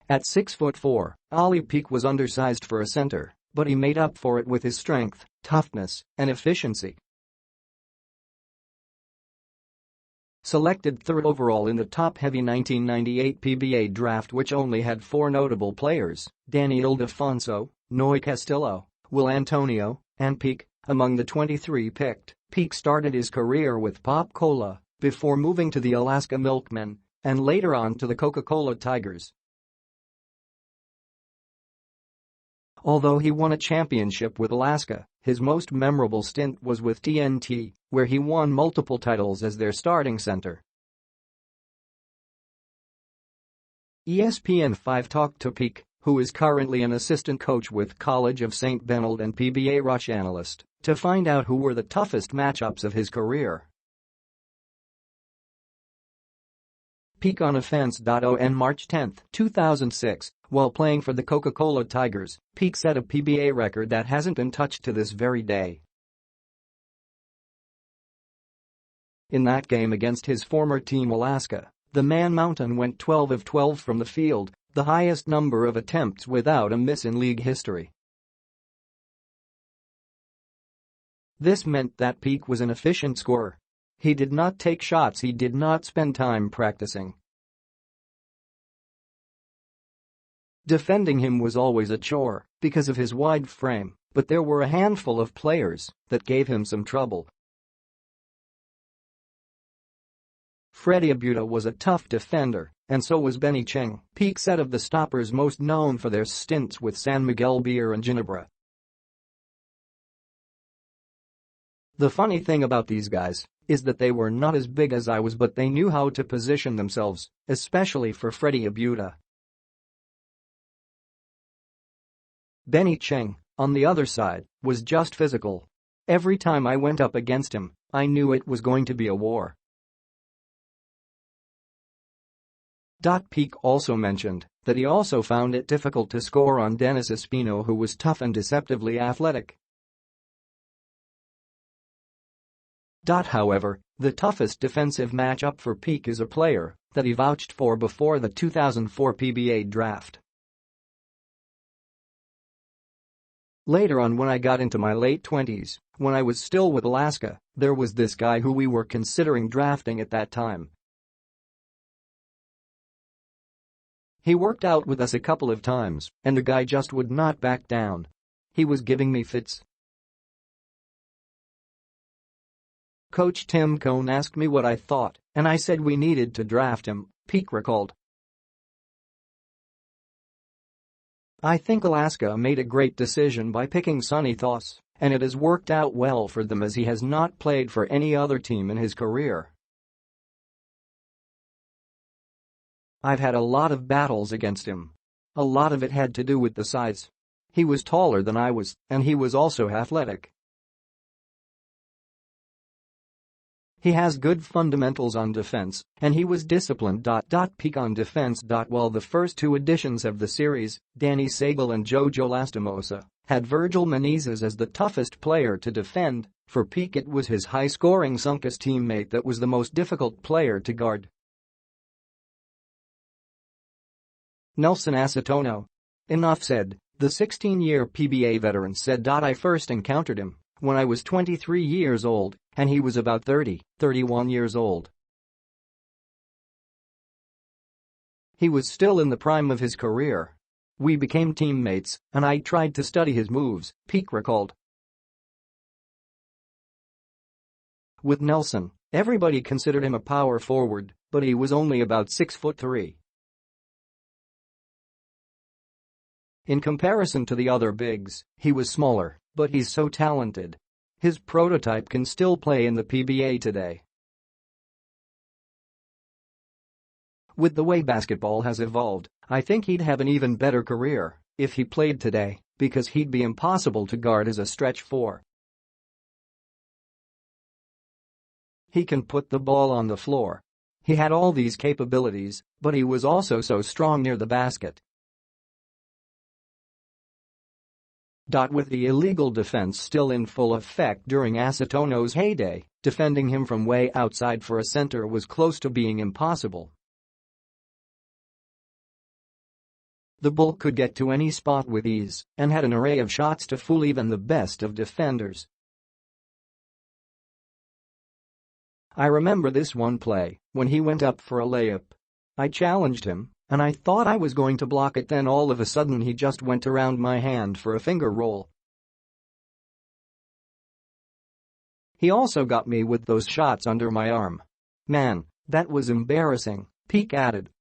At 6'4", Ollie Peak was undersized for a center, but he made up for it with his strength, toughness, and efficiency. Selected third overall in the top-heavy 1998 PBA Draft, which only had 4 notable players, Danny Ildefonso, Noy Castillo, Will Antonio, and Peak, among the 23 picked. Peak started his career with Coca-Cola before moving to the Alaska Milkmen and later on to the Coca-Cola Tigers. Although he won a championship with Alaska, his most memorable stint was with TNT, where he won multiple titles as their starting center. ESPN5 talked to Peak, who is currently an assistant coach with College of St. Benilde and PBA Rush analyst, to find out who were the toughest matchups of his career. Peak on offense. On March 10, 2006, while playing for the Coca-Cola Tigers, Peak set a PBA record that hasn't been touched to this very day. In that game against his former team Alaska, the Man Mountain went 12 of 12 from the field, the highest number of attempts without a miss in league history. This meant that Peak was an efficient scorer. He did not take shots, he did not spend time practicing. Defending him was always a chore because of his wide frame, but there were a handful of players that gave him some trouble. Freddie Abuta was a tough defender, and so was Benny Cheng. Peak said of the stoppers most known for their stints with San Miguel Beer and Ginebra. The funny thing about these guys is that they were not as big as I was, but they knew how to position themselves, especially for Freddie Abuta. Benny Cheng, on the other side, was just physical. Every time I went up against him, I knew it was going to be a war. Peak also mentioned that he also found it difficult to score on Dennis Espino, who was tough and deceptively athletic. However, the toughest defensive matchup for Peak is a player that he vouched for before the 2004 PBA Draft. Later on, when I got into my late 20s, when I was still with Alaska, there was this guy who we were considering drafting at that time. He worked out with us a couple of times, and the guy just would not back down. He was giving me fits. Coach Tim Cohn asked me what I thought, and I said we needed to draft him, Peak recalled. I think Alaska made a great decision by picking Sonny Thoss, and it has worked out well for them as he has not played for any other team in his career. I've had a lot of battles against him. A lot of it had to do with the size. He was taller than I was, and he was also athletic. He has good fundamentals on defense, and he was disciplined. Peak on defense. While the first 2 editions of the series, Danny Sagal and Jojo Lastimosa, had Virgil Menezes as the toughest player to defend, for Peak it was his high-scoring Sunkus teammate that was the most difficult player to guard. Nelson Acetono. Enough said, the 16-year PBA veteran said. I first encountered him when I was 23 years old, and he was about 31 years old. He was still in the prime of his career. We became teammates, and I tried to study his moves, Peak recalled. With Nelson, everybody considered him a power forward, but he was only about 6'3". In comparison to the other bigs, he was smaller, but he's so talented. His prototype can still play in the PBA today. With the way basketball has evolved, I think he'd have an even better career if he played today, because he'd be impossible to guard as a stretch 4. He can put the ball on the floor. He had all these capabilities, but he was also so strong near the basket. With the illegal defense still in full effect during Acetono's heyday, defending him from way outside for a center was close to being impossible. The bull could get to any spot with ease and had an array of shots to fool even the best of defenders. I remember this one play when he went up for a layup. I challenged him, and I thought I was going to block it, then all of a sudden he just went around my hand for a finger roll. He also got me with those shots under my arm. Man, that was embarrassing, Peak added.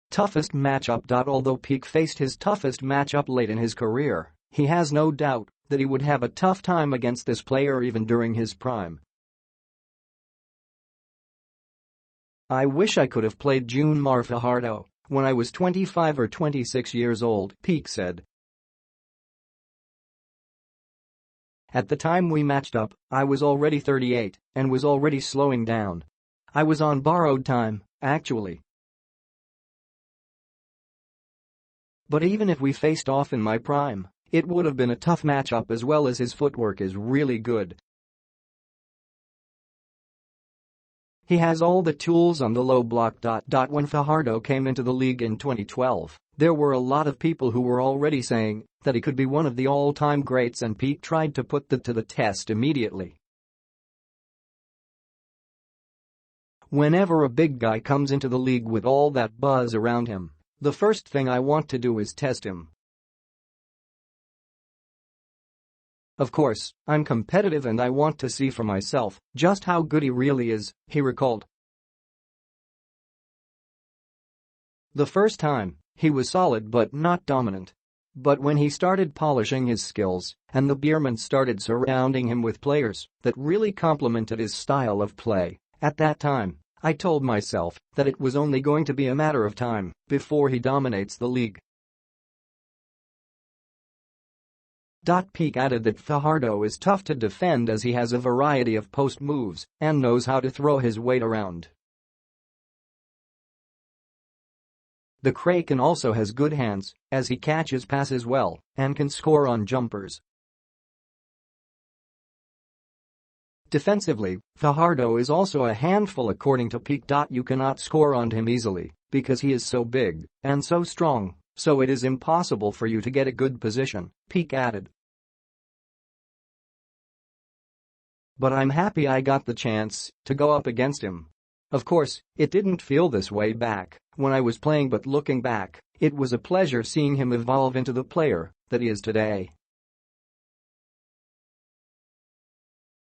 Toughest matchup. Although Peak faced his toughest matchup late in his career, he has no doubt that he would have a tough time against this player even during his prime. I wish I could have played Junmar Fajardo when I was 25 or 26 years old, Peak said. At the time we matched up, I was already 38 and was already slowing down. I was on borrowed time, actually. But even if we faced off in my prime, it would have been a tough matchup as well as his footwork is really good. He has all the tools on the low block. When Fajardo came into the league in 2012, there were a lot of people who were already saying that he could be one of the all-time greats, and Pete tried to put that to the test immediately. Whenever a big guy comes into the league with all that buzz around him, the first thing I want to do is test him. Of course, I'm competitive and I want to see for myself just how good he really is, he recalled. The first time, he was solid but not dominant. But when he started polishing his skills and the Beermen started surrounding him with players that really complemented his style of play, at that time, I told myself that it was only going to be a matter of time before he dominates the league. Peak added that Fajardo is tough to defend as he has a variety of post moves and knows how to throw his weight around. The Kraken also has good hands as he catches passes well and can score on jumpers. Defensively, Fajardo is also a handful according to Peak. You cannot score on him easily because he is so big and so strong, so it is impossible for you to get a good position, Peak added. But I'm happy I got the chance to go up against him. Of course, it didn't feel this way back when I was playing, but looking back, it was a pleasure seeing him evolve into the player that he is today.